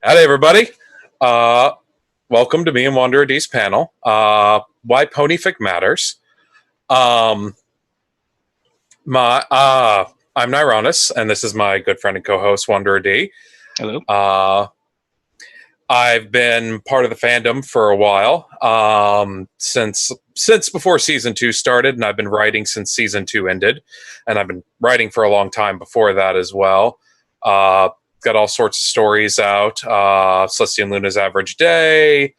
Howdy, everybody. Welcome to me and Wanderer D's panel. Why Ponyfic matters. Um, I'm Nyronus, and this is my good friend and co-host Wanderer D. Hello. I've been part of the fandom for a while, since before season 2 started, and I've been writing since season 2 ended, and I've been writing for a long time before that as well. Got all sorts of stories out. Celestian Luna's Average Day,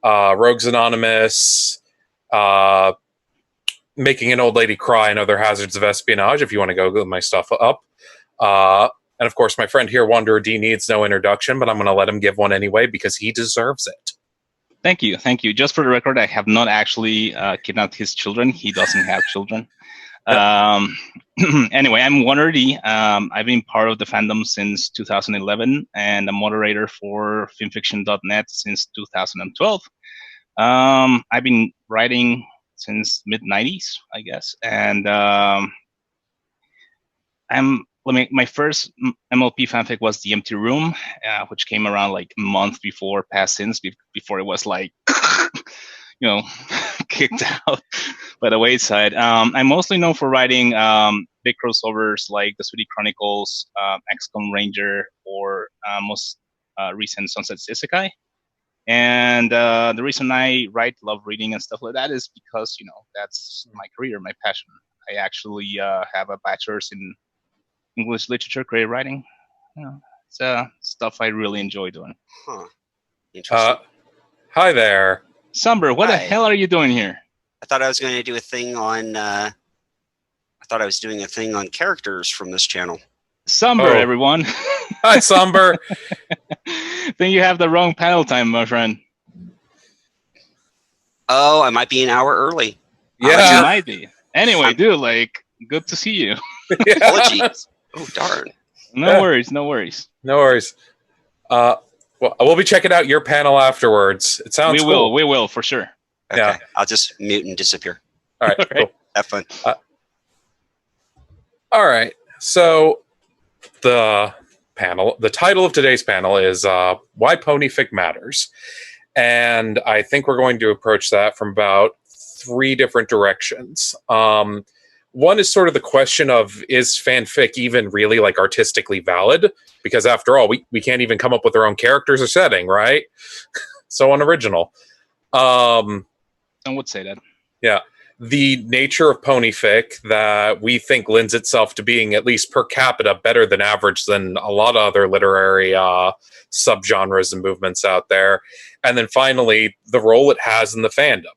Rogues Anonymous, Making an Old Lady Cry, and Other Hazards of Espionage, if you want to go look my stuff up. And of course, my friend here, Wanderer D, needs no introduction, but I'm going to let him give one anyway because he deserves it. Thank you. Just for the record, I have not actually kidnapped his children. He doesn't have children. Anyway, I'm Wanderer D. I've been part of the fandom since 2011, and a moderator for fanfiction.net since 2012. I've been writing since mid-90s, I guess, and my first MLP fanfic was The Empty Room, which came around like a month before Past Sins, before it was like, kicked out by the wayside. I'm mostly known for writing big crossovers like The Sweetie Chronicles, XCOM Ranger, or most recent Sunset's Isekai. And the reason I love reading and stuff like that is because, that's my career, my passion. I actually have a bachelor's in English literature, creative writing. It's stuff I really enjoy doing. Huh. Interesting. Hi there. Sumber, what the hell are you doing here? I thought I was going to do a thing on. I thought I was doing a thing on characters from this channel. Sumber, everyone. Hi, Sumber. Think you have the wrong panel time, my friend. Oh, I might be an hour early. Yeah, you might be. Anyway, dude, good to see you. Apologies. Oh, darn. No worries. No worries. Well, we'll be checking out your panel afterwards. It sounds cool. We will, for sure. Okay. Yeah. I'll just mute and disappear. All right, cool. Have fun. All right. So the title of today's panel is Why Ponyfic Matters. And I think we're going to approach that from about 3 different directions. One is sort of the question of, is fanfic even really artistically valid? Because after all, we can't even come up with our own characters or setting, right? So unoriginal. Some would say that. Yeah. The nature of Ponyfic that we think lends itself to being, at least per capita, better than average than a lot of other literary subgenres and movements out there. And then finally, the role it has in the fandom.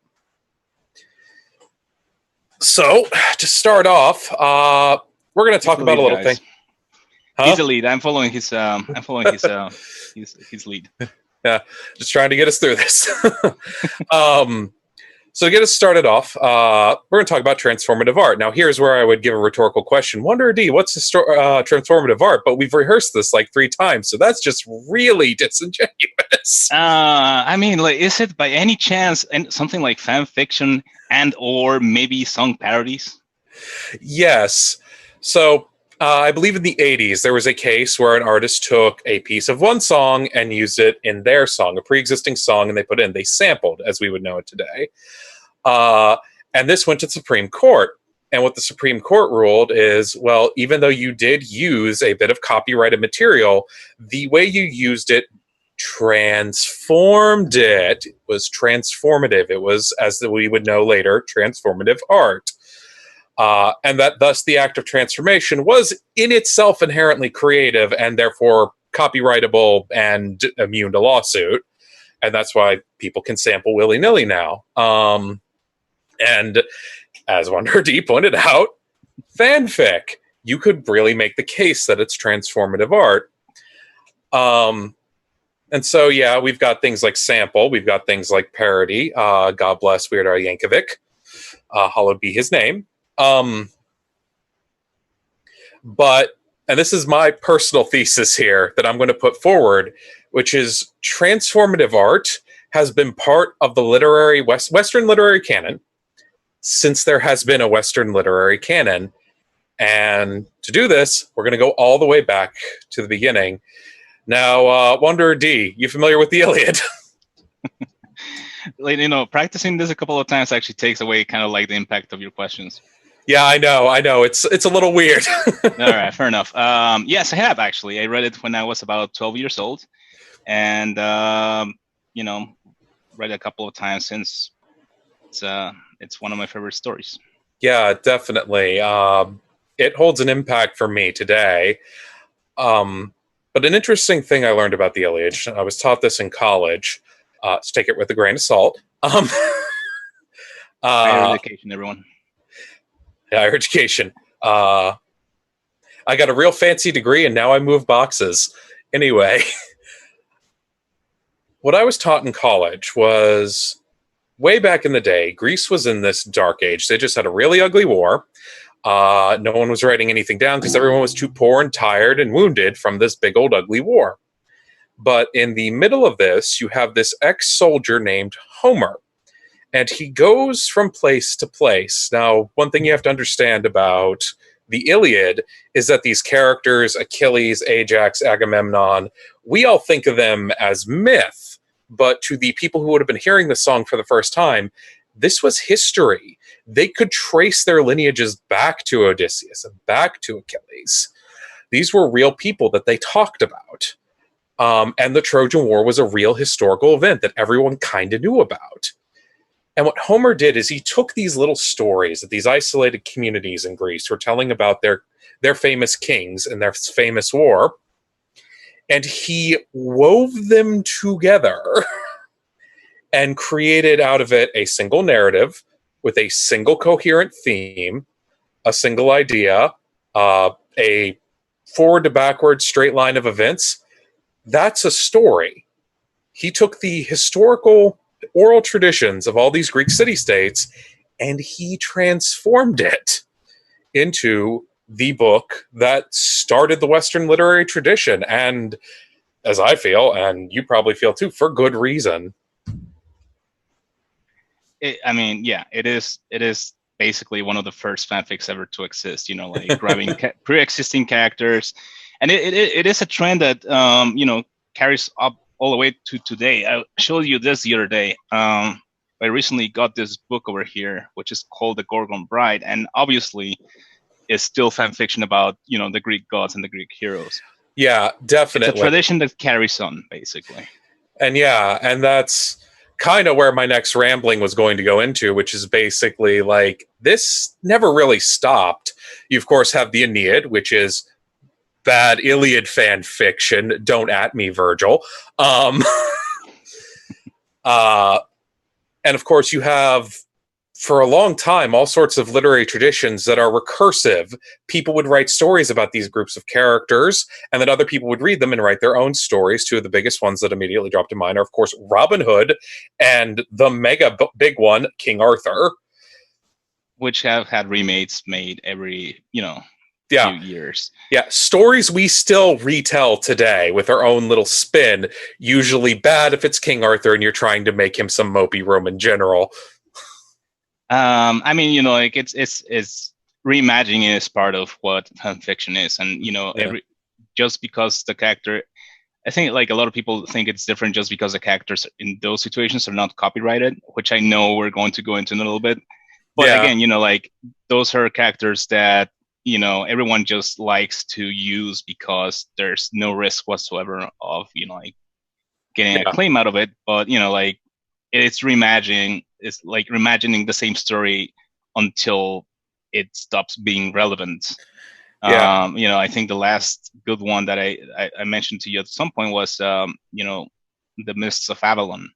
So, to start off, we're going to talk about a little thing. Huh? He's the lead. I'm following his his lead. Yeah, just trying to get us through this. So to get us started off, we're going to talk about transformative art. Now, here's where I would give a rhetorical question. Wanderer D, what's transformative art? But we've rehearsed this 3 times, so that's just really disingenuous. Is it by any chance something like fan fiction and or maybe song parodies? Yes. So I believe in the 80s, there was a case where an artist took a piece of one song and used it in their song, a pre-existing song, and they sampled, as we would know it today. And this went to the Supreme Court. And what the Supreme Court ruled is, well, even though you did use a bit of copyrighted material, the way you used it transformed it. It was transformative. It was, as we would know later, transformative art. And that thus the act of transformation was in itself inherently creative and therefore copyrightable and immune to lawsuit. And that's why people can sample willy-nilly now. And as Wanderer D pointed out, fanfic, you could really make the case that it's transformative art. And so, yeah, we've got things like sample. We've got things like parody. God bless Weird Al Yankovic. Hallowed be his name. But, and this is my personal thesis here that I'm going to put forward, which is transformative art has been part of the Western literary canon since there has been a Western literary canon. And to do this, we're going to go all the way back to the beginning. Now, Wanderer D, you familiar with the Iliad? Like, practicing this a couple of times actually takes away kind of like the impact of your questions. Yeah, I know. It's a little weird. All right, fair enough. Yes, I have actually. I read it when I was about 12 years old, and read it a couple of times since. It's one of my favorite stories. Yeah, definitely. It holds an impact for me today. But an interesting thing I learned about the Iliad, I was taught this in college. So take it with a grain of salt. Higher education, everyone. Higher education. I got a real fancy degree, and now I move boxes. Anyway, what I was taught in college was way back in the day, Greece was in this dark age. They just had a really ugly war. No one was writing anything down because everyone was too poor and tired and wounded from this big old ugly war. But in the middle of this, you have this ex-soldier named Homer, and he goes from place to place. Now, one thing you have to understand about the Iliad is that these characters, Achilles, Ajax, Agamemnon, we all think of them as myth, but to the people who would have been hearing the song for the first time, this was history. They could trace their lineages back to Odysseus and back to Achilles. These were real people that they talked about. And the Trojan War was a real historical event that everyone kind of knew about. And what Homer did is he took these little stories that these isolated communities in Greece were telling about their famous kings and their famous war, and he wove them together and created out of it a single narrative with a single coherent theme, a single idea, a forward to backward straight line of events. That's a story. He took the historical oral traditions of all these Greek city-states and he transformed it into the book that started the Western literary tradition. And as I feel, and you probably feel too, for good reason. It is basically one of the first fanfics ever to exist, like grabbing pre-existing characters. And it is a trend that, carries up all the way to today. I showed you this the other day. I recently got this book over here, which is called The Gorgon Bride. And obviously, it's still fan fiction about, the Greek gods and the Greek heroes. Yeah, definitely. It's a tradition that carries on, basically. And that's kind of where my next rambling was going to go into, which is basically like, this never really stopped. You, of course, have the Aeneid, which is bad Iliad fan fiction. Don't at me, Virgil. And of course, you have, for a long time, all sorts of literary traditions that are recursive. People would write stories about these groups of characters, and then other people would read them and write their own stories. Two of the biggest ones that immediately dropped in mind are, of course, Robin Hood and the mega big one, King Arthur. Which have had remakes made every, few years. Yeah, stories we still retell today with our own little spin, usually bad if it's King Arthur and you're trying to make him some mopey Roman general. It's reimagining is part of what fan fiction is, and just because the character, I think like a lot of people think it's different just because the characters in those situations are not copyrighted, which I know we're going to go into in a little bit. But again, those are characters that everyone just likes to use because there's no risk whatsoever of getting a claim out of it. But it's reimagining. It's like reimagining the same story until it stops being relevant. I think the last good one that I mentioned to you at some point was The Mists of Avalon,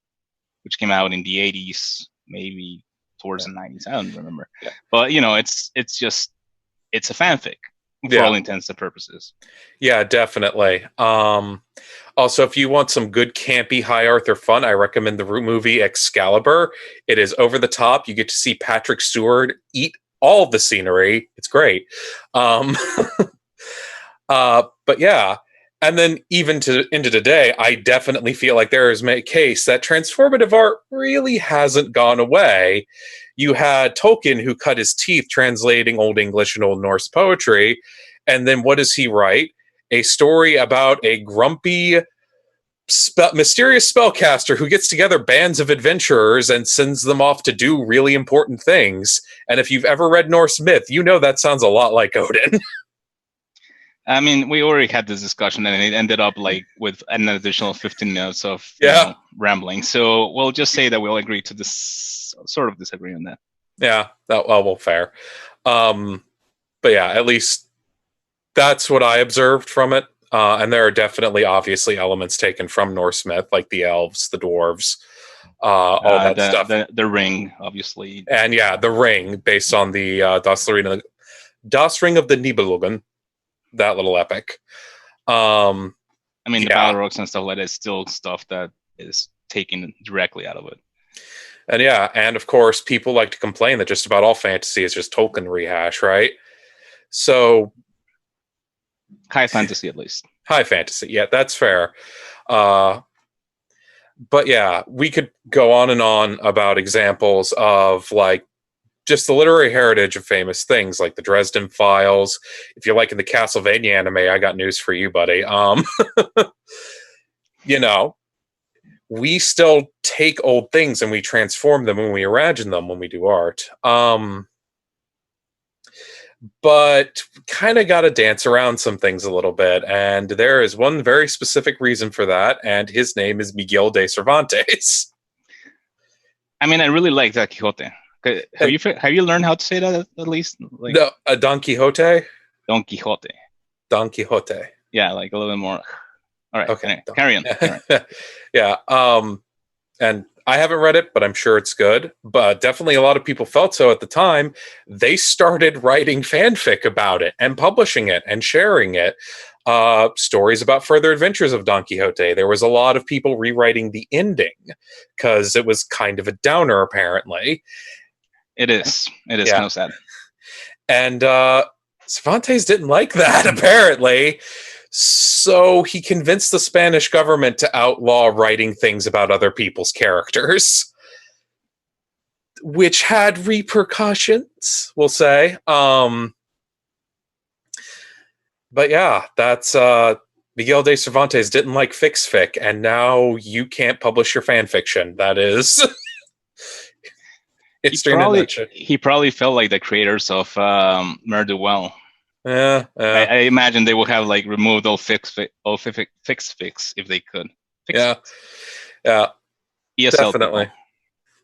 which came out in the 80s, maybe towards the 90s. I don't remember. Yeah. But it's a fanfic for all intents and purposes. Yeah, definitely. Also, if you want some good campy high Arthur fun, I recommend the movie Excalibur. It is over the top. You get to see Patrick Stewart eat all the scenery. It's great. But yeah. And then even into today, I definitely feel like there is a case that transformative art really hasn't gone away. You had Tolkien, who cut his teeth translating Old English and Old Norse poetry. And then what does he write? a story about a grumpy, mysterious spellcaster who gets together bands of adventurers and sends them off to do really important things. And if you've ever read Norse myth, you know that sounds a lot like Odin. I mean, we already had this discussion, and it ended up like with an additional 15 minutes of rambling. So we'll just say that we'll agree to this, sort of disagree on that. Yeah, well, fair. But yeah, at least that's what I observed from it. And there are definitely, obviously, elements taken from Norse myth, like the elves, the dwarves, all that stuff. The ring, obviously. And yeah, the ring, based on the Das Ring of the Nibelungen. That little epic. I mean, the battle rocks and stuff like that is still stuff that is taken directly out of it. And yeah, and of course, people like to complain that just about all fantasy is just Tolkien rehash, right? So, high fantasy, at least. High fantasy, yeah, that's fair. But yeah, we could go on and on about examples of like just the literary heritage of famous things like the Dresden Files. If you're liking the Castlevania anime, I got news for you, buddy. You know, we still take old things and we transform them and we imagine them when we do art. But kind of got to dance around some things a little bit. And there is one very specific reason for that. And his name is Miguel de Cervantes. I mean, I really like that Quixote. Have you learned how to say that at least? Like, no, Don Quixote? Don Quixote. Don Quixote. Yeah, like a little bit more. All right, okay. Carry on. Yeah. And I haven't read it, but I'm sure it's good. But definitely a lot of people felt so at the time. They started writing fanfic about it and publishing it and sharing it. Stories about further adventures of Don Quixote. There was a lot of people rewriting the ending because it was kind of a downer, apparently. It is kind of sad. And Cervantes didn't like that, apparently. So he convinced the Spanish government to outlaw writing things about other people's characters, which had repercussions, we'll say. But yeah, that's Miguel de Cervantes didn't like fic, and now you can't publish your fan fiction. That is... He probably felt like the creators of Murder-Well. Yeah, I imagine they would have like removed all fics if they could. Yeah, ESL definitely. People.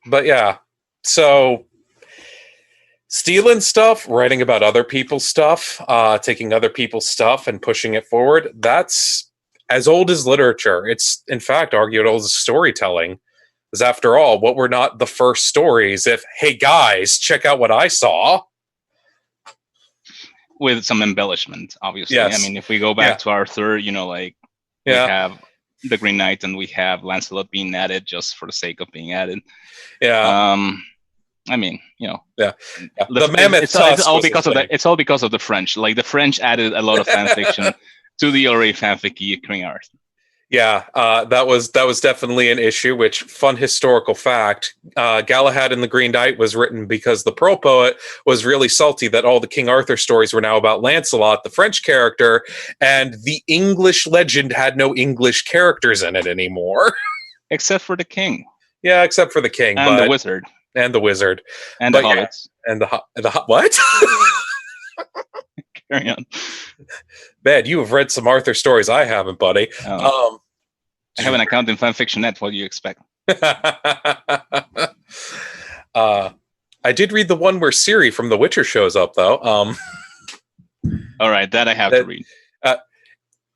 But yeah, so stealing stuff, writing about other people's stuff, taking other people's stuff and pushing it forward, that's as old as literature. It's, in fact, arguable as storytelling. Because after all, what were not the first stories if, hey guys, check out what I saw? With some embellishment, obviously. Yes. I mean, if we go back to Arthur, we have the Green Knight and we have Lancelot being added just for the sake of being added. Yeah. I mean, Yeah. The Mammoth it's all because of it's all because of the French. Like the French added a lot of fan fiction to the already fanfic Green Art. Yeah, that was definitely an issue, which, fun historical fact, Galahad and the Green Knight was written because the Pearl Poet was really salty that all the King Arthur stories were now about Lancelot, the French character, and the English legend had no English characters in it anymore. Except for the king. Yeah, except for the king. And the wizard. And the wizard. And the hobbits. And the what? Carry on. Man, you have read some Arthur stories I haven't, buddy. I have an account in FanFictionNet. What do you expect? I did read the one where Ciri from The Witcher shows up, though. All right, that I have to read.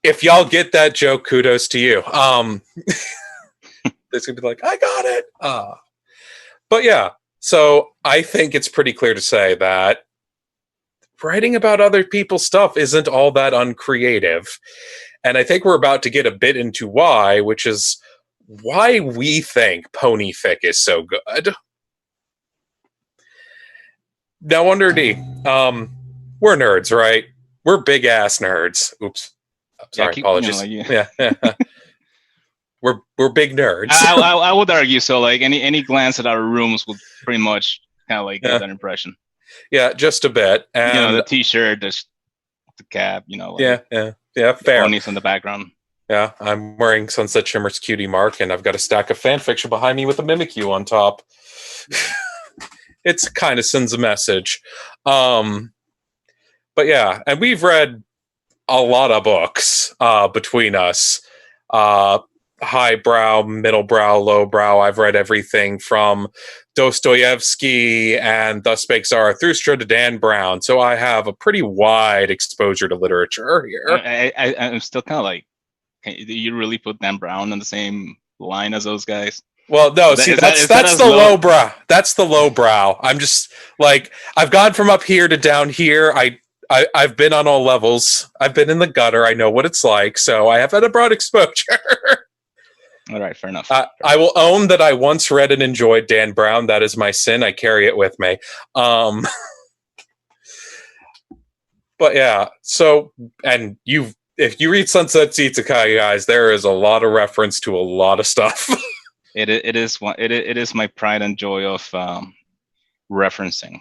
If y'all get that joke, kudos to you. It's gonna be like, I got it. But yeah, so I think it's pretty clear to say that writing about other people's stuff isn't all that uncreative. And I think we're about to get a bit into why, which is why we think Ponyfic is so good. Now, Wonder D, we're nerds, right? We're big-ass nerds. Oops. Sorry, apologies. Yeah. We're big nerds. I would argue so. Like any glance at our rooms would pretty much kind of like get that impression. Yeah, just a bit. And the T-shirt, the cap. Yeah. Yeah, fair. Ponies in the background. Yeah, I'm wearing Sunset Shimmer's cutie mark, and I've got a stack of fan fiction behind me with a Mimikyu on top. It's kind of sends a message. But yeah, and we've read a lot of books between us. Highbrow, middlebrow, lowbrow. I've read everything from Dostoevsky and Thus Spake Zarathustra to Dan Brown. So I have a pretty wide exposure to literature here. I'm still kind of like, do you really put Dan Brown on the same line as those guys? Well, no, Is see, that- that's is that as the low? lowbrow. That's the lowbrow. I'm just like, I've gone from up here to down here. I've been on all levels. I've been in the gutter. I know what it's like. So I have had a broad exposure. All right, fair enough. I will own that I once read and enjoyed Dan Brown. That is my sin. I carry it with me. But yeah, so, and if you read Sunset Isekai, guys, there is a lot of reference to a lot of stuff. It is my pride and joy of referencing.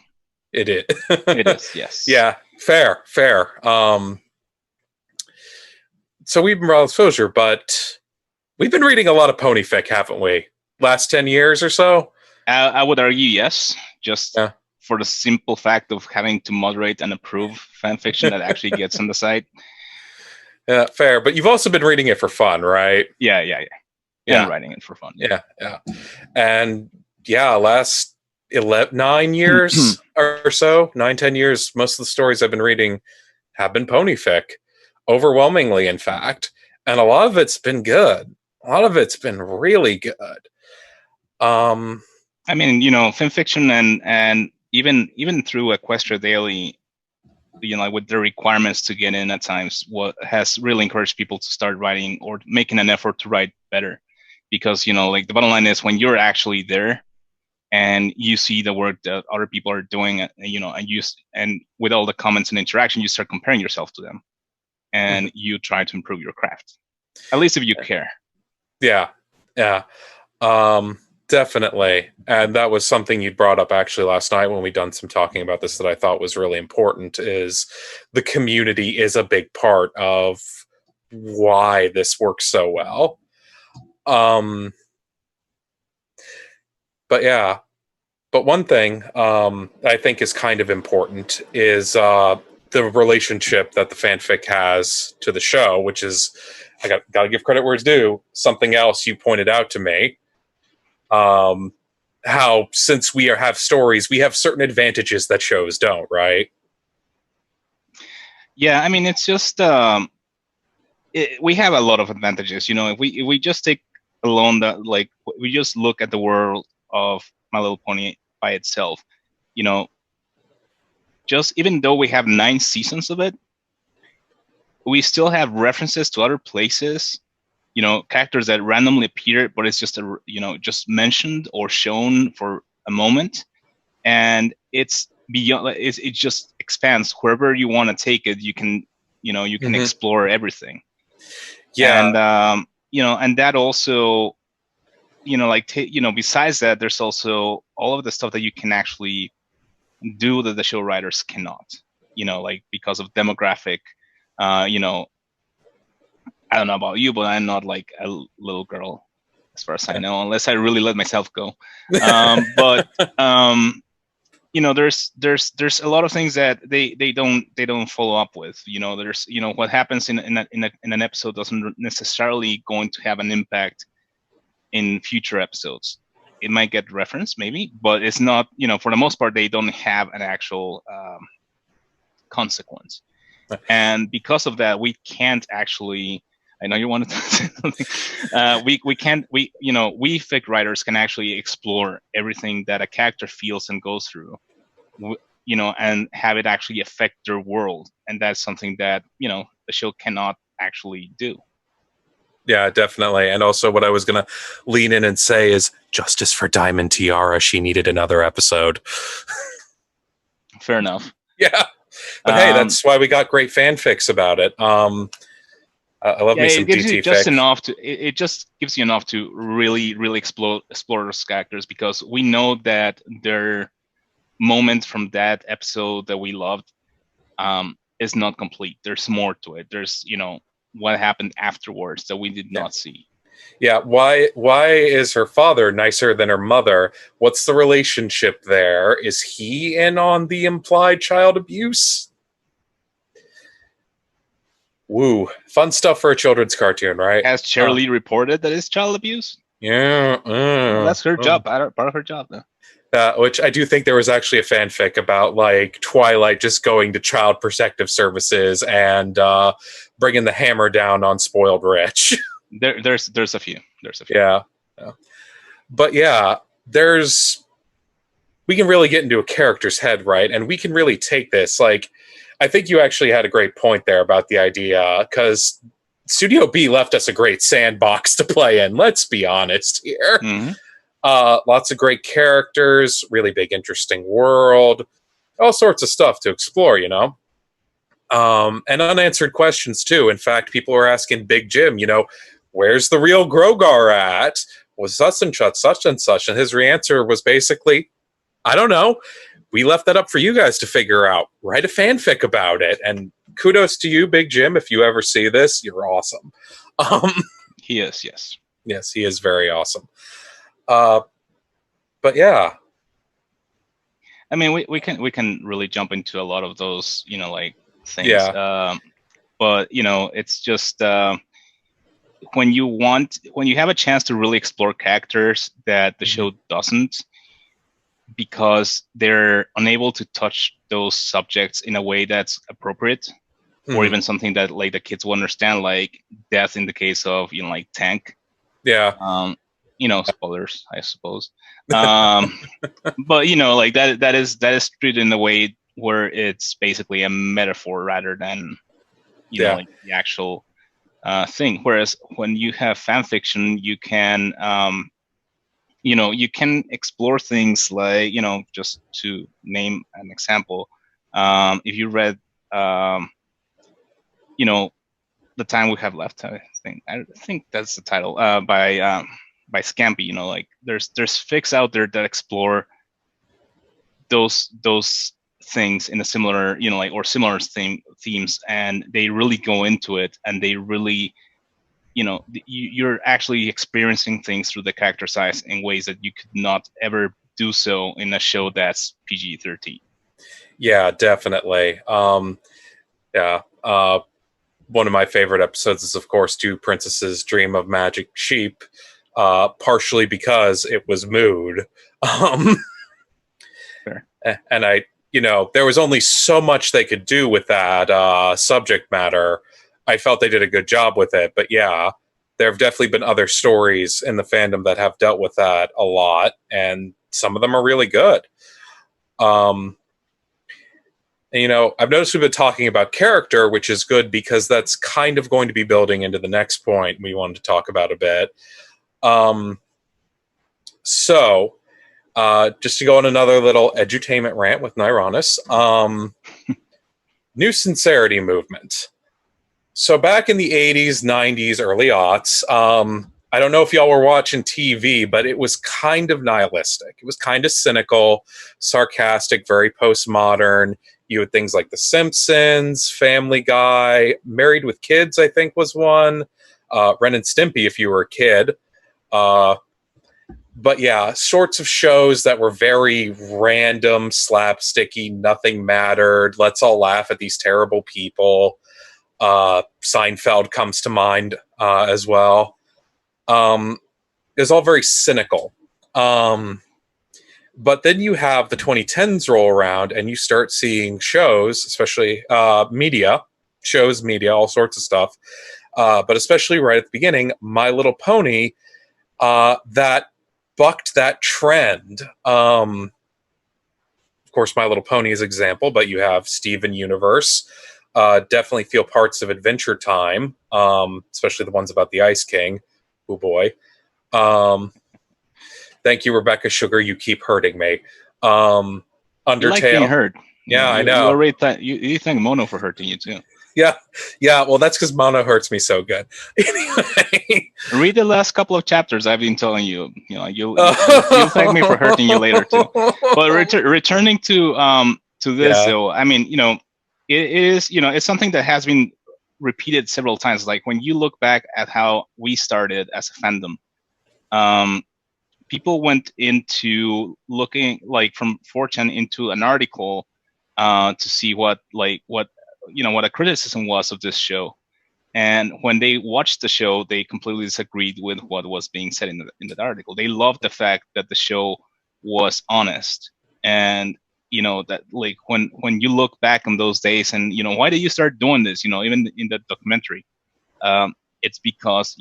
It is. It is, yes. Yeah, fair. So we've been broad exposure, but we've been reading a lot of Ponyfic, haven't we? Last 10 years or so? I would argue yes, just for the simple fact of having to moderate and approve fan fiction that actually gets on the site. Yeah, fair. But you've also been reading it for fun, right? Yeah. And writing it for fun. Yeah. And yeah, last 9 years or so, 9-10 years, most of the stories I've been reading have been Ponyfic. Overwhelmingly, in fact. And a lot of it's been good. A lot of it's been really good. I mean, fan fiction and even through Equestria Daily, with the requirements to get in at times, what has really encouraged people to start writing or making an effort to write better. Because, the bottom line is when you're actually there and you see the work that other people are doing, and with all the comments and interaction, you start comparing yourself to them and you try to improve your craft. At least if you care. Yeah. Definitely. And that was something you brought up actually last night when we done some talking about this that I thought was really important, is the community is a big part of why this works so well. But one thing I think is kind of important is the relationship that the fanfic has to the show, which is, I got to give credit where it's due, something else you pointed out to me. How since we have stories, we have certain advantages that shows don't, right? Yeah, I mean, it's just we have a lot of advantages. If we just take alone that, like, we just look at the world of My Little Pony by itself, just even though we have 9 seasons of it, we still have references to other places, characters that randomly appear, but it's just just mentioned or shown for a moment, and it's beyond. It just expands wherever you want to take it. You can explore everything. Yeah, and and that also, besides that, there's also all of the stuff that you can actually do that the show writers cannot. Because of demographic. I don't know about you, but I'm not like a little girl, as far as I know, unless I really let myself go. But there's a lot of things that they don't follow up with. There's what happens in an episode doesn't necessarily going to have an impact in future episodes. It might get referenced maybe, but it's not. For the most part, they don't have an actual consequence. And because of that, we can't actually. I know you wanted to say something. We fic writers can actually explore everything that a character feels and goes through, and have it actually affect their world. And that's something that, the show cannot actually do. Yeah, definitely. And also what I was going to lean in and say is justice for Diamond Tiara. She needed another episode. Fair enough. Yeah. But hey, that's why we got great fanfics about it. I love me some it gives DT you just fic. enough to. It just gives you enough to really, really explore those characters, because we know that their moment from that episode that we loved is not complete. There's more to it. There's what happened afterwards that we did not see. Yeah, why is her father nicer than her mother? What's the relationship there? Is he in on the implied child abuse? Woo. Fun stuff for a children's cartoon, right? Has Shirley reported that it's child abuse? Yeah. Well, that's her job. Part of her job, though. Which I do think there was actually a fanfic about like Twilight just going to Child Protective Services and bringing the hammer down on spoiled rich. There's a few. Yeah. But yeah, we can really get into a character's head, right? And we can really take this. Like, I think you actually had a great point there about the idea, because Studio B left us a great sandbox to play in. Let's be honest here. Mm-hmm. Lots of great characters, really big, interesting world, all sorts of stuff to explore, you know? And unanswered questions, too. In fact, people were asking Big Jim, you know, where's the real Grogar at? Was such and such? And his answer was basically, I don't know. We left that up for you guys to figure out. Write a fanfic about it. And kudos to you, Big Jim. If you ever see this, you're awesome. He is, yes. Yes, he is very awesome. But yeah. I mean, we can really jump into a lot of those, you know, like things. Yeah. But you know, it's just when you have a chance to really explore characters that the show doesn't, because they're unable to touch those subjects in a way that's appropriate, or even something that like the kids will understand, like death in the case of, you know, like Tank. Yeah. You know, spoilers, I suppose. But you know, like that is treated in a way where it's basically a metaphor rather than, you know, like the actual thing. Whereas when you have fan fiction, you can, you know, you can explore things like, you know, just to name an example, if you read, you know, The Time We Have Left, I think that's the title, by Scampy. You know, like there's fics out there that explore those things in a similar, you know, like, or similar themes, and they really go into it, and they really, you know, you're actually experiencing things through the character's eyes in ways that you could not ever do so in a show that's PG-13. Yeah, definitely. Yeah. One of my favorite episodes is, of course, Two Princesses Dream of Magic Sheep, partially because it was mood. Fair. And you know, there was only so much they could do with that subject matter. I felt they did a good job with it. But yeah, there have definitely been other stories in the fandom that have dealt with that a lot, and some of them are really good. And, you know, I've noticed we've been talking about character, which is good because that's kind of going to be building into the next point we wanted to talk about a bit. So, just to go on another little edutainment rant with Nyronus, new sincerity movement. So back in the 80s, 90s, early aughts, I don't know if y'all were watching TV, but it was kind of nihilistic. It was kind of cynical, sarcastic, very postmodern. You had things like The Simpsons, Family Guy, Married with Kids, I think was one. Ren and Stimpy, if you were a kid. But yeah, sorts of shows that were very random, slapsticky, nothing mattered. Let's all laugh at these terrible people. Seinfeld comes to mind as well. It was all very cynical. But then you have the 2010s roll around and you start seeing shows, especially media, all sorts of stuff. But especially right at the beginning, My Little Pony, that bucked that trend. Of course, My Little Pony is an example, but you have Steven Universe. Definitely feel parts of Adventure Time, especially the ones about the Ice King. Oh boy. Thank you, Rebecca Sugar. You keep hurting me. Undertale. You like being hurt. Yeah, I know. You already you thank Mono for hurting you too. Yeah. Well, that's because Mono hurts me so good. Anyway, read the last couple of chapters. I've been telling you. You know, you'll thank me for hurting you later too. But returning to this, though, I mean, you know, it is, you know, it's something that has been repeated several times. Like when you look back at how we started as a fandom, people went into looking like from 4chan into an article to see what a criticism was of this show. And when they watched the show, they completely disagreed with what was being said in that article. They loved the fact that the show was honest, and that like when you look back on those days, and why did you start doing this? Even in the documentary, it's because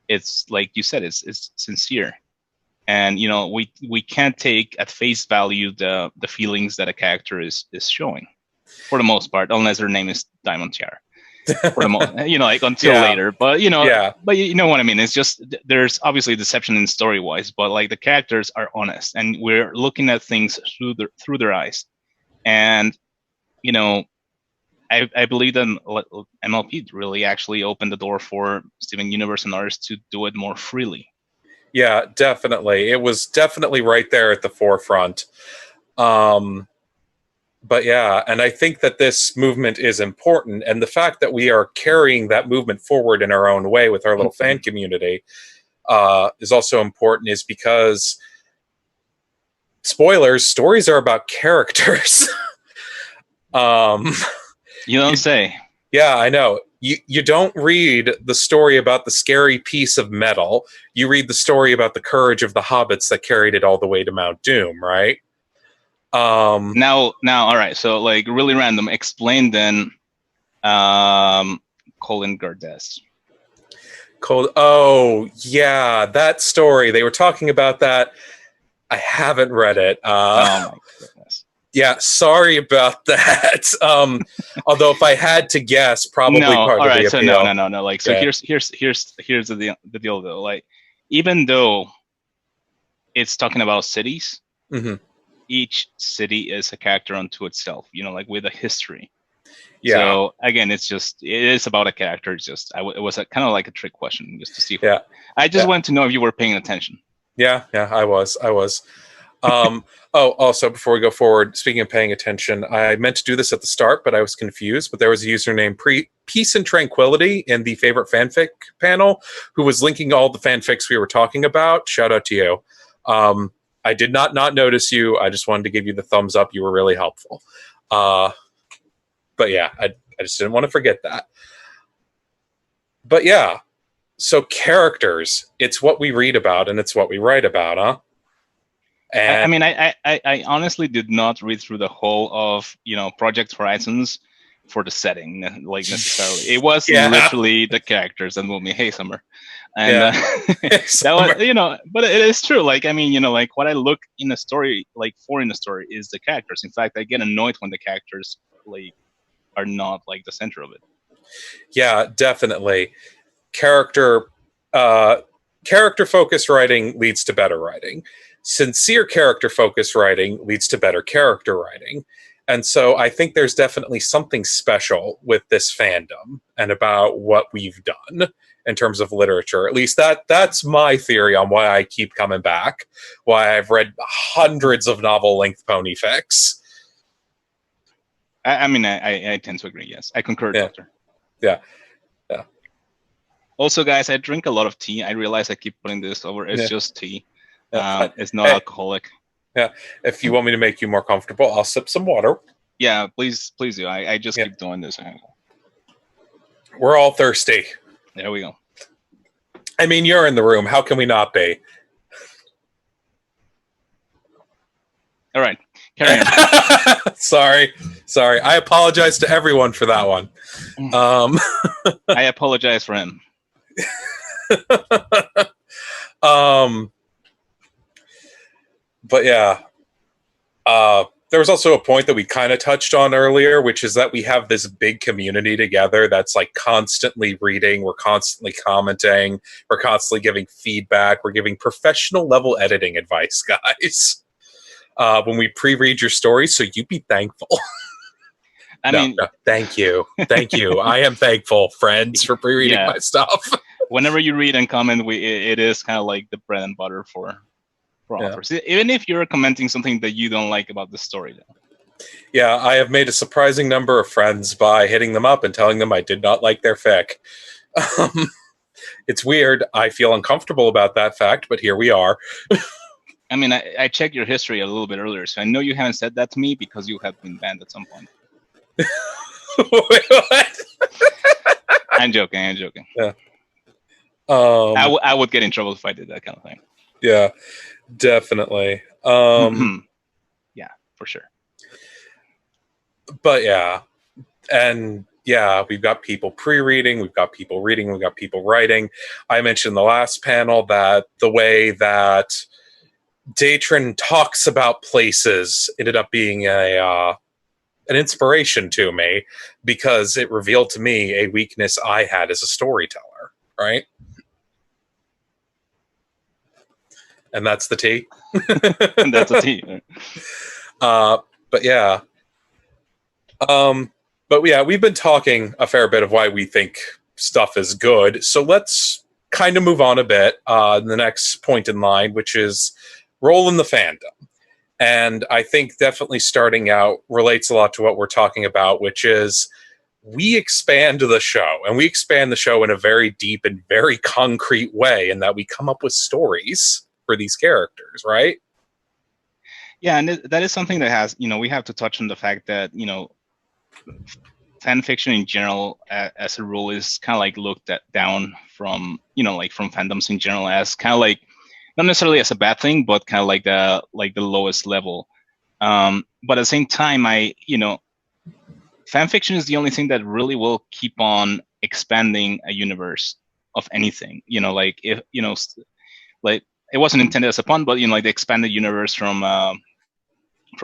it's like you said, it's sincere, and we can't take at face value the feelings that a character is showing, for the most part, unless their name is Diamond Tiara. For the most, like until later, but but you know what I mean. It's just there's obviously deception in story wise, but like the characters are honest, and we're looking at things through their eyes, and I believe that MLP really actually opened the door for Steven Universe and artists to do it more freely. Yeah, definitely. It was definitely right there at the forefront. But yeah, and I think that this movement is important, and the fact that we are carrying that movement forward in our own way with our little fan community is also important, is because, spoilers, stories are about characters. You don't say. Yeah, I know. You don't read the story about the scary piece of metal. You read the story about the courage of the hobbits that carried it all the way to Mount Doom, right? Now, all right. So, like, really random. Explain then, Colin Gardes. Oh, yeah, that story. They were talking about that. I haven't read it. Oh my goodness. Yeah, sorry about that. Although, if I had to guess, probably part all right, of the so appeal. no. Like, so here's the deal though. Like, even though it's talking about cities. Mm-hmm. Each city is a character unto itself, like with a history. Yeah. So again, it is about a character. It was kind of like a trick question, just to see. I just wanted to know if you were paying attention. Yeah, I was. Also, before we go forward, speaking of paying attention, I meant to do this at the start, but I was confused. But there was a user named Peace and Tranquility in the favorite fanfic panel who was linking all the fanfics we were talking about. Shout out to you. I did not notice you. I just wanted to give you the thumbs up. You were really helpful. But yeah, I just didn't want to forget that. But yeah, so characters, it's what we read about and it's what we write about, huh? And I mean, I honestly did not read through the whole of, Project Horizons for the setting, like necessarily. It was literally the characters that moved me. Hey, Summer. And that was, but it is true. Like, I mean, like what I look in a story, like in a story, is the characters. In fact, I get annoyed when the characters like are not like the center of it. Yeah, definitely. Character focused writing leads to better writing. Sincere character focused writing leads to better character writing. And so I think there's definitely something special with this fandom and about what we've done in terms of literature. At least that's my theory on why I keep coming back, why I've read hundreds of novel-length Ponyfics. I mean, I tend to agree, yes. I concur, Doctor. Yeah. Also, guys, I drink a lot of tea. I realize I keep putting this over. It's just tea. It's not alcoholic. Yeah. If you want me to make you more comfortable, I'll sip some water. Yeah, please do. I just keep doing this. We're all thirsty. There we go. I mean, you're in the room. How can we not be? All right. Carry on. Sorry. I apologize to everyone for that one. I apologize for him. But yeah. There was also a point that we kind of touched on earlier, which is that we have this big community together that's like constantly reading, we're constantly commenting, we're constantly giving feedback, we're giving professional level editing advice, guys. When we pre-read your story, so you be thankful. Thank you. I am thankful, friends, for pre-reading my stuff. Whenever you read and comment, it is kind of like the bread and butter for authors. Even if you're commenting something that you don't like about the story. Yeah, I have made a surprising number of friends by hitting them up and telling them I did not like their fic. It's weird. I feel uncomfortable about that fact, but here we are. I mean, I checked your history a little bit earlier, so I know you haven't said that to me because you have been banned at some point. Wait, what? I'm joking. Yeah. I would get in trouble if I did that kind of thing. Yeah, definitely. Yeah, for sure. But yeah, and yeah, we've got people pre-reading, we've got people reading, we've got people writing. I mentioned in the last panel that the way that Datron talks about places ended up being an inspiration to me because it revealed to me a weakness I had as a storyteller, right? And that's the T. And that's a T. But yeah. But yeah, we've been talking a fair bit of why we think stuff is good. So let's kind of move on a bit. The next point in line, which is role in the fandom. And I think definitely starting out relates a lot to what we're talking about, which is we expand the show, and we expand the show in a very deep and very concrete way, in that we come up with stories for these characters, right? Yeah, and that is something that has, we have to touch on the fact that, fan fiction in general, as a rule, is kind of like looked down from, like from fandoms in general as kind of like, not necessarily as a bad thing, but kind of like the lowest level. But at the same time, fan fiction is the only thing that really will keep on expanding a universe of anything. Like if like it wasn't intended as a pun, but like the expanded universe from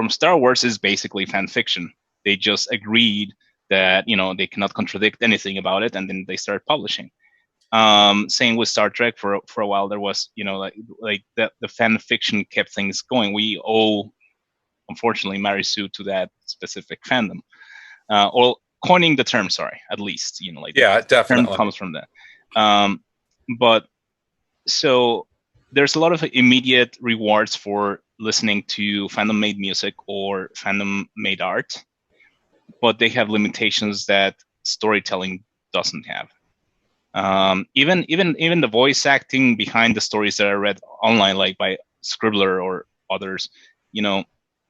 Star Wars is basically fan fiction. They just agreed that they cannot contradict anything about it, and then they started publishing. Same with Star Trek. For a while there was like the fan fiction kept things going. We owe, unfortunately, Mary Sue to that specific fandom, or coining the term. Sorry, at least like yeah, definitely term comes from that. But so there's a lot of immediate rewards for listening to fandom made music or fandom made art, but they have limitations that storytelling doesn't have. Even the voice acting behind the stories that I read online, like by Scribbler or others, they're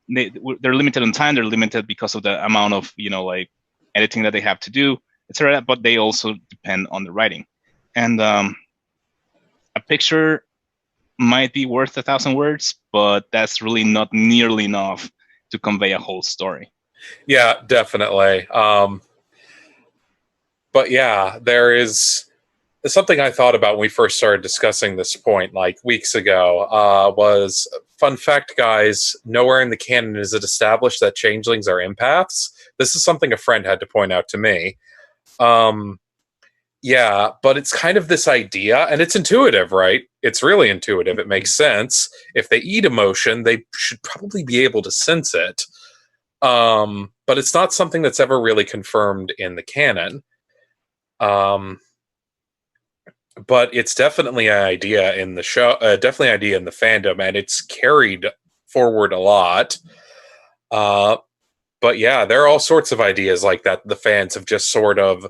limited on time. They're limited because of the amount of like editing that they have to do, etc. But they also depend on the writing, and a picture might be worth 1,000 words, but that's really not nearly enough to convey a whole story. Yeah, definitely. But yeah, there is something I thought about when we first started discussing this point, like weeks ago, was, fun fact, guys, nowhere in the canon is it established that changelings are empaths. This is something a friend had to point out to me. Yeah, but it's kind of this idea, and it's intuitive, right? It's really intuitive. It makes sense. If they eat emotion, they should probably be able to sense it. But it's not something that's ever really confirmed in the canon. But it's definitely an idea in the show, definitely an idea in the fandom, and it's carried forward a lot. But yeah, there are all sorts of ideas like that the fans have just sort of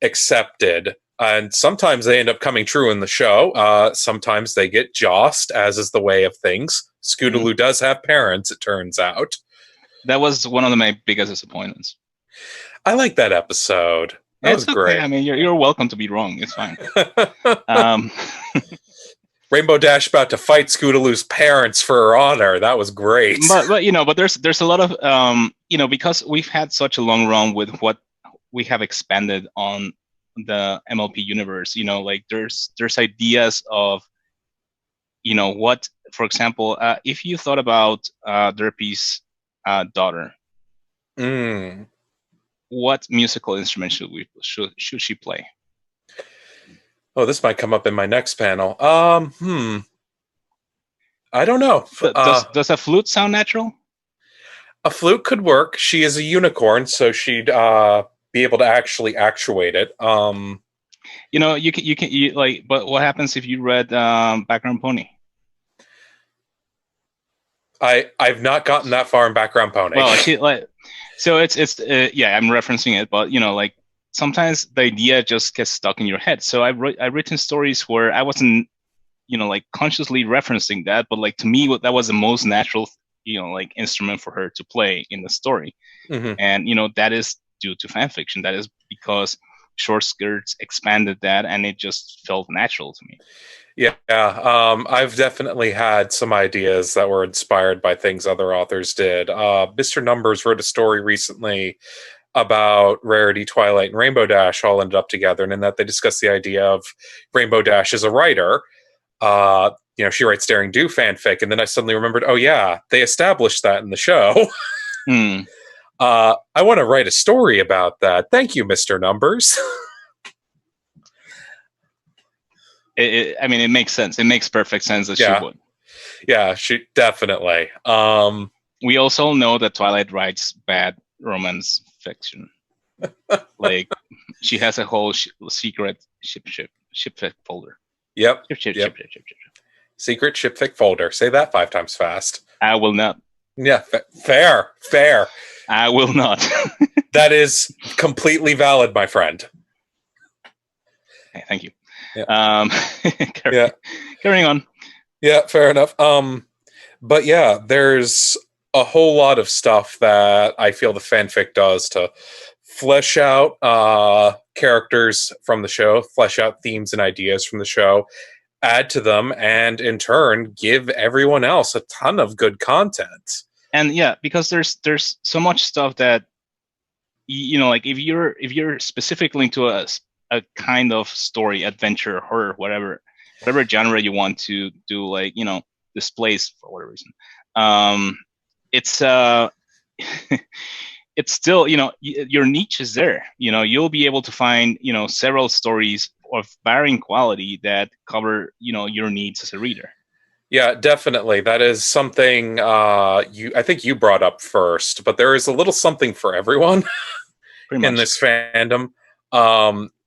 accepted, and sometimes they end up coming true in the show. Sometimes they get jossed, as is the way of things. Scootaloo does have parents, it turns out. That was one of my biggest disappointments. I like that episode. That was great. Okay. I mean, you're welcome to be wrong. It's fine. Rainbow Dash about to fight Scootaloo's parents for her honor. That was great. But there's a lot of because we've had such a long run with what we have expanded on the MLP universe. Like there's ideas of what, for example, if you thought about Derpy's daughter, what musical instrument should she play? Oh, this might come up in my next panel. I don't know. Does a flute sound natural? A flute could work. She is a unicorn, so she'd be able to actually actuate it. You can like, but what happens if you read Background Pony? I've not gotten that far in Background Pony. Well, so it's I'm referencing it, but like sometimes the idea just gets stuck in your head. So I've written stories where I wasn't like consciously referencing that, but like to me that was the most natural like instrument for her to play in the story. Mm-hmm. And that is due to fan fiction. That is because Short Skirts expanded that, and it just felt natural to me. Yeah, I've definitely had some ideas that were inspired by things other authors did. Mr. Numbers wrote a story recently about Rarity, Twilight, and Rainbow Dash all ended up together, and in that they discussed the idea of Rainbow Dash as a writer. She writes Daring Do fanfic, and then I suddenly remembered, oh yeah, they established that in the show. I want to write a story about that. Thank you, Mr. Numbers. It makes sense. It makes perfect sense that she would. Yeah, she definitely. We also know that Twilight writes bad romance fiction. Like, she has a whole secret shipfic folder. Yep. Ship. Secret shipfic folder. Say that 5 times fast. I will not. Yeah, fair. I will not. That is completely valid, my friend. Okay, thank you. Yeah. Carrying on. Yeah, fair enough. But yeah, there's a whole lot of stuff that I feel the fanfic does to flesh out characters from the show, flesh out themes and ideas from the show, add to them, and in turn give everyone else a ton of good content. And yeah, because there's so much stuff that like if you're specifically into a kind of story, adventure, horror, whatever genre you want to do, like displays for whatever reason, it's it's still your niche is there. You'll be able to find several stories of varying quality that cover your needs as a reader. Yeah, definitely. That is something I think you brought up first, but there is a little something for everyone in this fandom.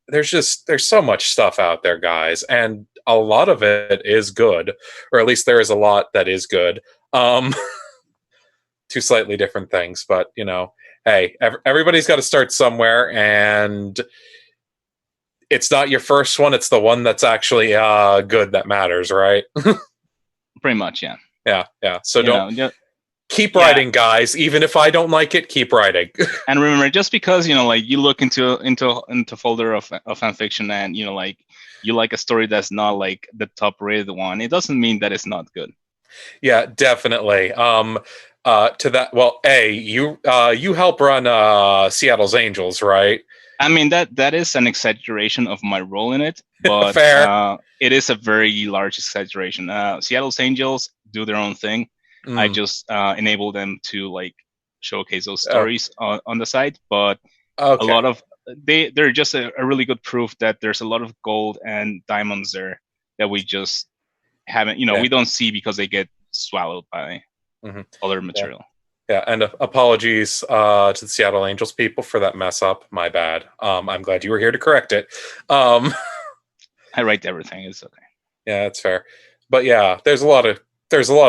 There's so much stuff out there, guys, and a lot of it is good, or at least there is a lot that is good. Two slightly different things, but hey, everybody's got to start somewhere, and it's not your first one, it's the one that's actually good that matters, right? Pretty much, yeah. Yeah. So keep writing, guys. Even if I don't like it, keep writing. And remember, just because like you look into folder of fan fiction and like you like a story that's not like the top rated one, it doesn't mean that it's not good. Yeah, definitely. To that, well, you help run Seattle's Angels, right? I mean, that is an exaggeration of my role in it, but fair. It is a very large exaggeration. Seattle's Angels do their own thing. I just enable them to like showcase those stories on the site, but a lot of they're just a really good proof that there's a lot of gold and diamonds there that we just haven't, we don't see because they get swallowed by other material. Yeah, and apologies to the Seattle Angels people for that mess up. My bad. I'm glad you were here to correct it. I write everything. It's okay. Yeah, that's fair. But yeah, there's a lot of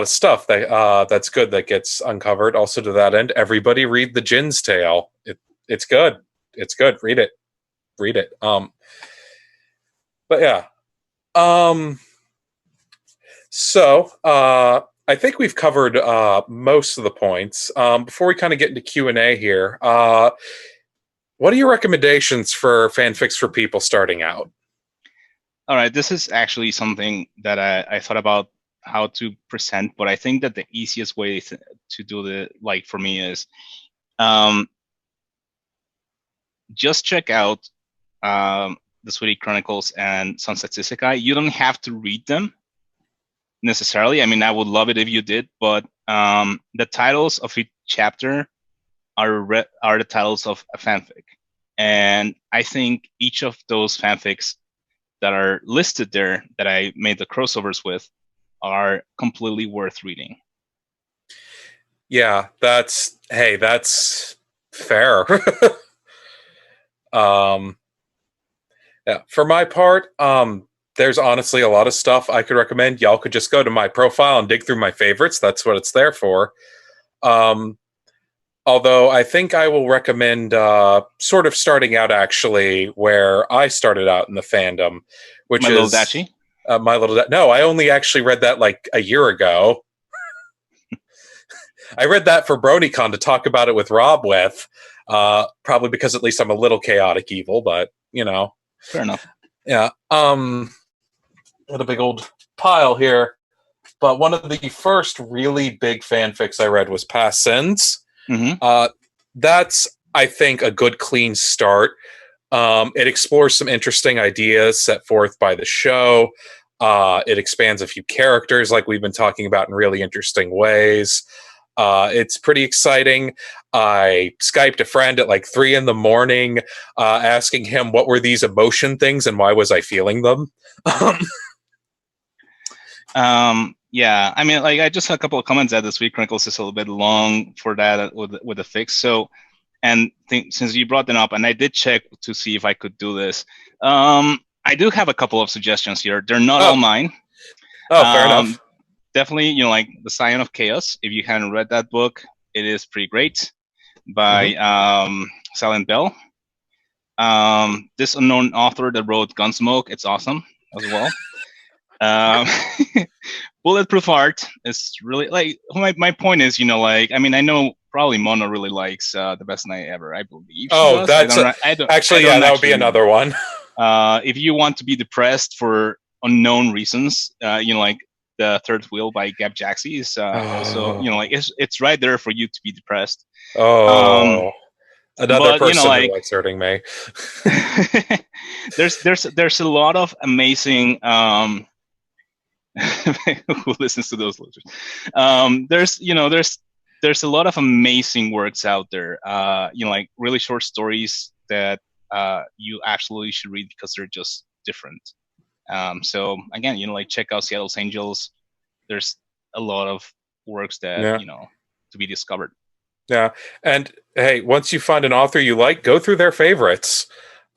stuff that that's good that gets uncovered. Also, to that end, everybody read the Jin's Tale. It's good. It's good. Read it. But yeah. So I think we've covered most of the points. Before we kind of get into Q&A here, what are your recommendations for fanfics for people starting out? All right, this is actually something that I thought about how to present, but I think that the easiest way to do for me is just check out the Sweetie Chronicles and Sunset Isekai. You don't have to read them necessarily. I mean, I would love it if you did, but the titles of each chapter are the titles of a fanfic, and I think each of those fanfics that are listed there that I made the crossovers with are completely worth reading. Yeah, that's fair. Yeah, for my part, there's honestly a lot of stuff I could recommend. Y'all could just go to my profile and dig through my favorites. That's what it's there for. Although I think I will recommend sort of starting out actually where I started out in the fandom, which My is Little Dachi. No, I only actually read that like a year ago. I read that for BronyCon to talk about it with Rob with, probably because at least I'm a little chaotic evil, but you know. Fair enough. Yeah. Got a big old pile here. But one of the first really big fanfics I read was Past Sins. Mm-hmm. That's, I think, a good clean start. It explores some interesting ideas set forth by the show. It expands a few characters like we've been talking about in really interesting ways. It's pretty exciting. I Skyped a friend at like 3 a.m, asking him what were these emotion things and why was I feeling them. Yeah, I mean, like I just had a couple of comments that this week Chronicles is a little bit long for that with the fix. So, and since you brought them up, and I did check to see if I could do this. I do have a couple of suggestions here. They're not all mine. Oh, fair enough. Definitely, like The Scion of Chaos. If you haven't read that book, it is pretty great by Silent Bell. This unknown author that wrote Gunsmoke, it's awesome as well. Bulletproof Art is really like my point is, like I mean I know probably Mono really likes The Best Night Ever, I believe. Oh, that's that would be another one. If you want to be depressed for unknown reasons, like The Third Wheel by Gab Jaxie is also like it's right there for you to be depressed. Another person who likes hurting me. there's a lot of amazing who listens to those losers. There's a lot of amazing works out there. Like really short stories that you absolutely should read because they're just different. So again, like check out Seattle's Angels. There's a lot of works that to be discovered. Yeah, and hey, once you find an author you like, go through their favorites.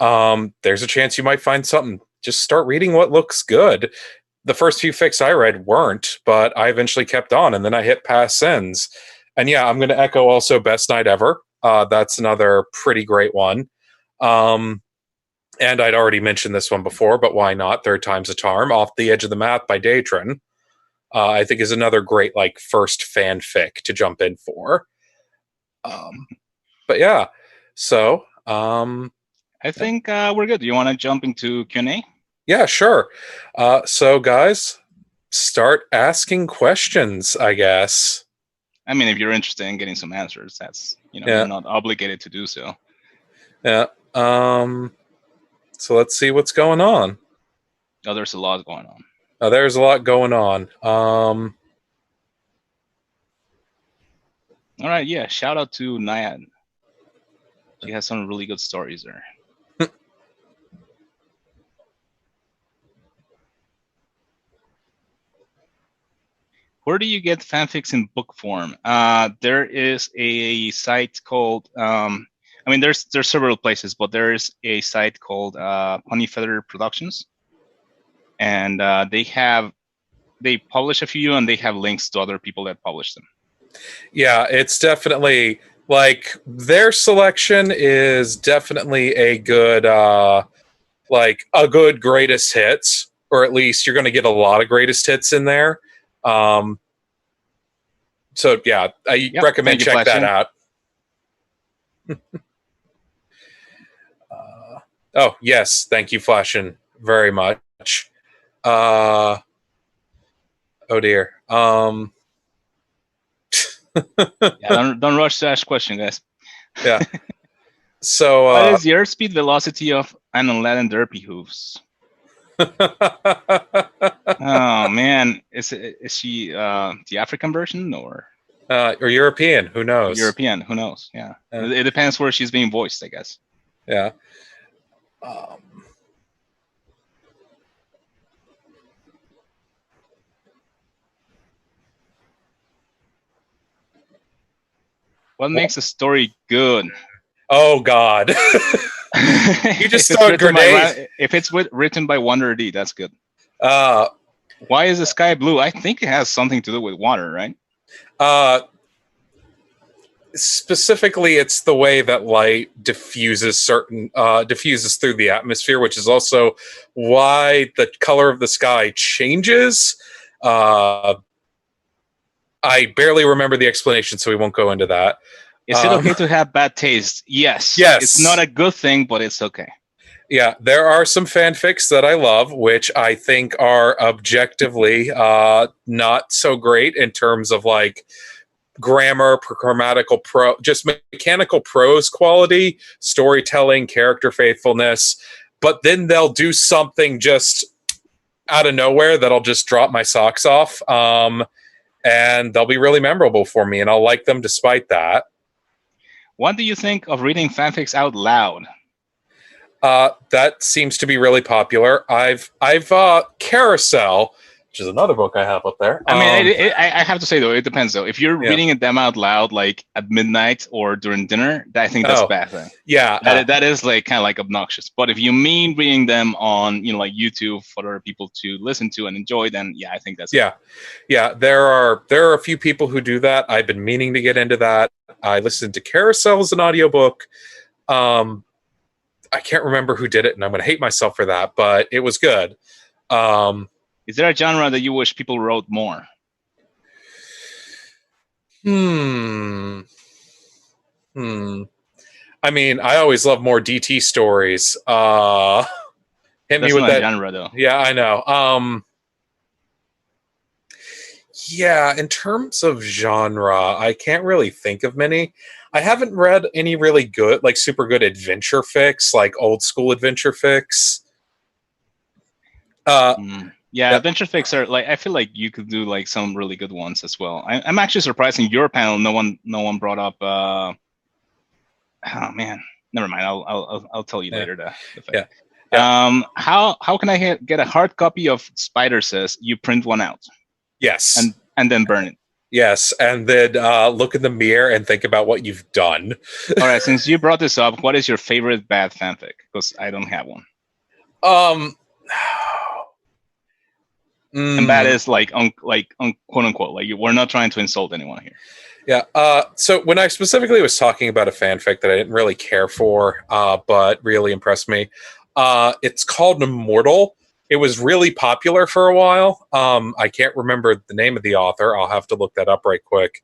There's a chance you might find something. Just start reading what looks good. The first few fics I read weren't, but I eventually kept on, and then I hit Past Sins. And yeah, I'm going to echo also Best Night Ever. That's another pretty great one. And I'd already mentioned this one before, but why not? Third Time's a Charm, Off the Edge of the Map by Datron. I think is another great like first fanfic to jump in for. But yeah, so I think we're good. Do you want to jump into Q&A? Yeah, sure. So guys, start asking questions, I guess. I mean, if you're interested in getting some answers, that's you're not obligated to do so. Yeah. So let's see what's going on. Oh, there's a lot going on. Oh, there's a lot going on. All right, yeah. Shout out to Nyad. She has some really good stories there. Where do you get fanfics in book form? There is a site called. I mean, there's several places, but there is a site called Ponyfeather Productions, and they publish a few, and they have links to other people that publish them. Yeah, it's definitely like their selection is definitely a good like a good greatest hits, or at least you're going to get a lot of greatest hits in there. So yeah, I recommend check that out. Oh yes, thank you, Flashin, very much. Oh dear. Don't rush to ask question, guys. Yeah. So what is the airspeed velocity of an Aladdin Derpy hooves? Oh man, is she the African version or European? Who knows? European, who knows? Yeah, it depends where she's being voiced, I guess. Yeah. What makes a story good? Oh God! You just throw a grenade. If it's written by Wonder D, that's good. Why is the sky blue? I think it has something to do with water, right? Specifically, it's the way that light diffuses through the atmosphere, which is also why the color of the sky changes. I barely remember the explanation, so we won't go into that. Is it okay to have bad taste? Yes. Yes. It's not a good thing, but it's okay. Yeah, there are some fanfics that I love, which I think are objectively not so great in terms of like grammar, grammatical just mechanical prose quality, storytelling, character faithfulness. But then they'll do something just out of nowhere that'll just drop my socks off, and they'll be really memorable for me, and I'll like them despite that. What do you think of reading fanfics out loud? That seems to be really popular. I've Carousel, which is another book I have up there. I mean, I have to say though, it depends though. If you're reading them out loud, like at midnight or during dinner, I think that's a bad thing. Yeah, that is like kind of like obnoxious. But if you mean reading them on, like YouTube for other people to listen to and enjoy, then yeah, I think that's yeah. There are a few people who do that. I've been meaning to get into that. I listened to Carousel as an audiobook. I can't remember who did it, and I'm going to hate myself for that, but it was good. Is there a genre that you wish people wrote more? I mean, I always love more DT stories. Hit That's me with not that a genre, though. Yeah, I know. Yeah, in terms of genre, I can't really think of many. I haven't read any really good, like super good adventure fics, like old school adventure fics. Yeah, adventure fics are like, I feel like you could do like some really good ones as well. I'm actually surprised in your panel no one brought up. Oh man, never mind. I'll tell you later. The fic. Yeah. How can I get a hard copy of Spider Says? You print one out. Yes. And then burn it. Yes, and then look in the mirror and think about what you've done. All right, since you brought this up, what is your favorite bad fanfic? Because I don't have one. And bad is like quote unquote, like we're not trying to insult anyone here. Yeah. So when I specifically was talking about a fanfic that I didn't really care for, but really impressed me, it's called Immortal. It was really popular for a while. I can't remember the name of the author. I'll have to look that up right quick.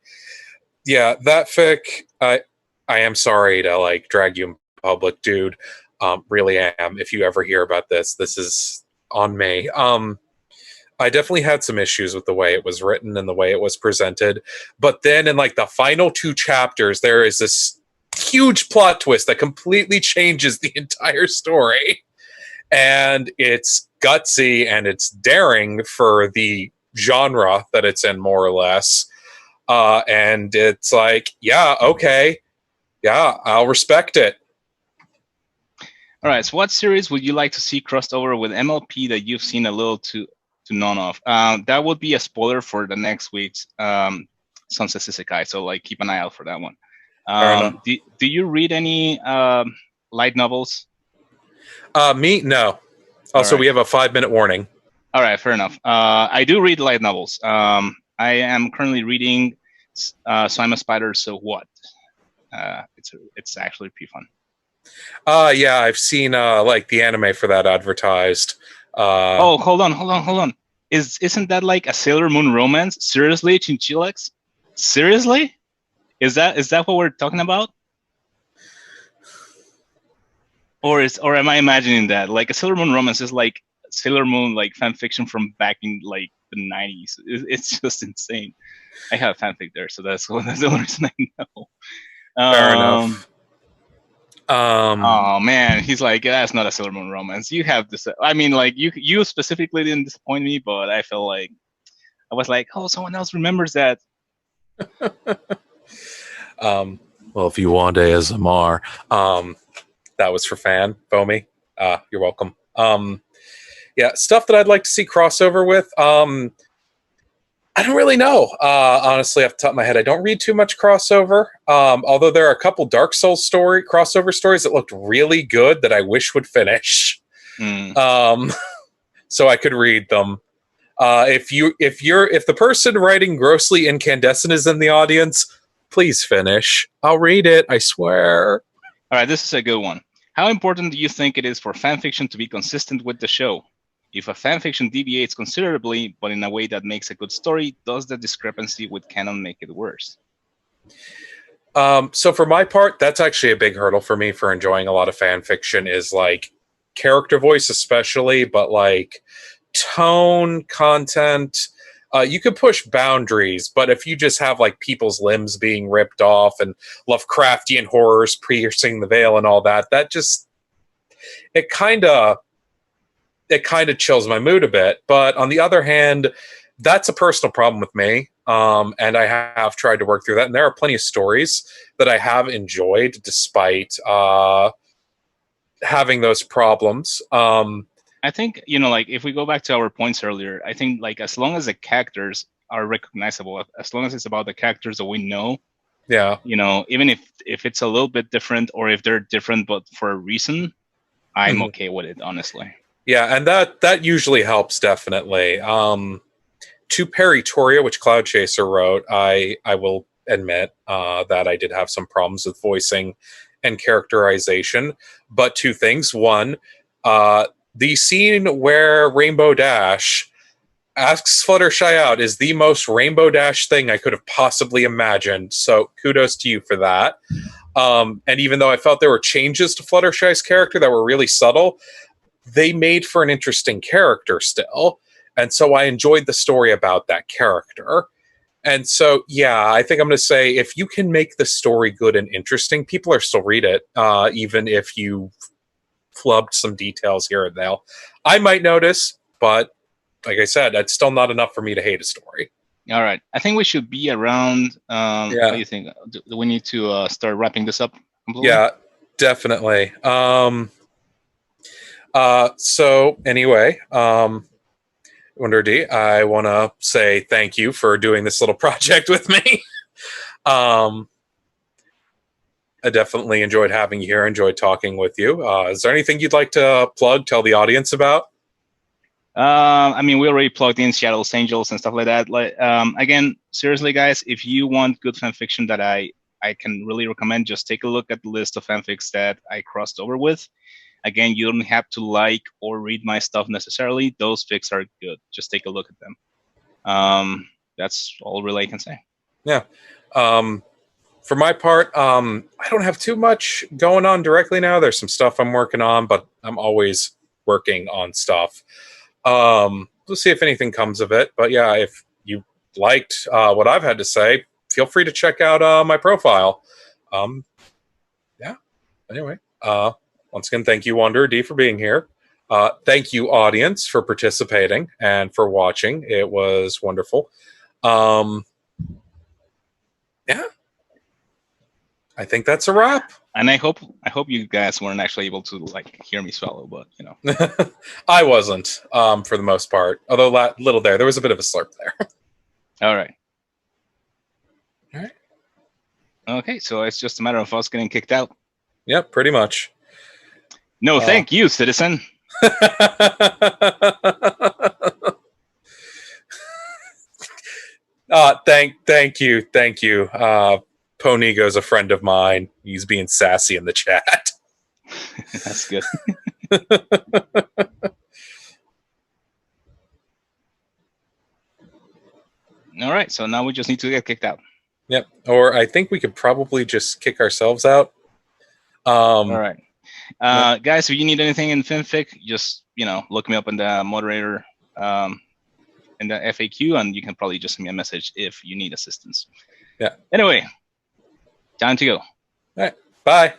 Yeah, that fic, I am sorry to like drag you in public, dude. Really am. If you ever hear about this is on me. I definitely had some issues with the way it was written and the way it was presented. But then in like the final 2 chapters, there is this huge plot twist that completely changes the entire story. And it's gutsy and it's daring for the genre that it's in, more or less. And it's like, yeah, okay. Yeah, I'll respect it. All right. So what series would you like to see crossed over with MLP that you've seen a little to none of? That would be a spoiler for the next week's Sunset Isekai. So like keep an eye out for that one. Do you read any light novels? Me? No. Also, we have a 5-minute warning. All right, fair enough. I do read light novels. I am currently reading So I'm a Spider, So What? It's actually pretty fun. Yeah, I've seen like the anime for that advertised. Oh, hold on. Isn't that like a Sailor Moon romance? Seriously, Chinchillax? Seriously? Is that what we're talking about? Or am I imagining that? Like a Sailor Moon romance is like Sailor Moon like fan fiction from back in like the 90s. It's just insane. I have fanfic there, so that's the only reason I know. Fair enough. Oh man, he's like, that's not a Sailor Moon romance. You have this. I mean, like you specifically didn't disappoint me, but I felt like I was like, oh, someone else remembers that. Well, if you want ASMR, that was for fan Foamy. You're welcome. Yeah, stuff that I'd like to see crossover with. I don't really know. Honestly, off the top of my head, I don't read too much crossover. Although there are a couple Dark Souls crossover stories that looked really good that I wish would finish. so I could read them. If the person writing grossly incandescent is in the audience, please finish. I'll read it, I swear. All right, this is a good one. How important do you think it is for fanfiction to be consistent with the show? If a fanfiction deviates considerably, but in a way that makes a good story, does the discrepancy with canon make it worse? So for my part, that's actually a big hurdle for me for enjoying a lot of fan fiction is like character voice especially, but like tone, content. You could push boundaries, but if you just have like people's limbs being ripped off and Lovecraftian horrors piercing the veil and all that, that just it kind of chills my mood a bit. But on the other hand, that's a personal problem with me. And I have tried to work through that. And there are plenty of stories that I have enjoyed despite having those problems. I think, like if we go back to our points earlier, I think like as long as the characters are recognizable, as long as it's about the characters that we know, yeah, even if it's a little bit different or if they're different but for a reason, I'm okay with it, honestly. Yeah, and that usually helps, definitely. To Peritoria, which Cloud Chaser wrote, I will admit that I did have some problems with voicing and characterization. But two things. One, the scene where Rainbow Dash asks Fluttershy out is the most Rainbow Dash thing I could have possibly imagined. So kudos to you for that. And even though I felt there were changes to Fluttershy's character that were really subtle, they made for an interesting character still. And so I enjoyed the story about that character. And so, yeah, I think I'm going to say if you can make the story good and interesting, people are still read it, even if you flubbed some details here and there. I might notice, but like I said, that's still not enough for me to hate a story. All right. I think we should be around. Yeah. What do you think? Do we need to start wrapping this up completely? Yeah, definitely. So anyway, Wonder D, I want to say thank you for doing this little project with me. I definitely enjoyed having you here, enjoyed talking with you. Is there anything you'd like to plug, tell the audience about? I mean, we already plugged in Shadows, Angels, and stuff like that. Like, again, seriously, guys, if you want good fan fiction that I can really recommend, just take a look at the list of fanfics that I crossed over with. Again, you don't have to like or read my stuff necessarily. Those fics are good. Just take a look at them. That's all really I can say. Yeah. For my part, I don't have too much going on directly now. There's some stuff I'm working on, but I'm always working on stuff. We'll see if anything comes of it. But yeah, if you liked what I've had to say, feel free to check out my profile. Yeah. Anyway, once again, thank you, Wonder D, for being here. Thank you, audience, for participating and for watching. It was wonderful. Yeah. I think that's a wrap. And I hope you guys weren't actually able to like hear me swallow, but I wasn't for the most part. Although little there was a bit of a slurp there. All right. All right. Okay, so it's just a matter of us getting kicked out. Yep, pretty much. No, thank you, citizen. Thank you. Ponygo's a friend of mine. He's being sassy in the chat. That's good. All right, so now we just need to get kicked out. Yep. Or I think we could probably just kick ourselves out. All right. Guys, if you need anything in Fanfic, just look me up in the moderator in the FAQ, and you can probably just send me a message if you need assistance. Yeah. Anyway, time to go. All right. Bye.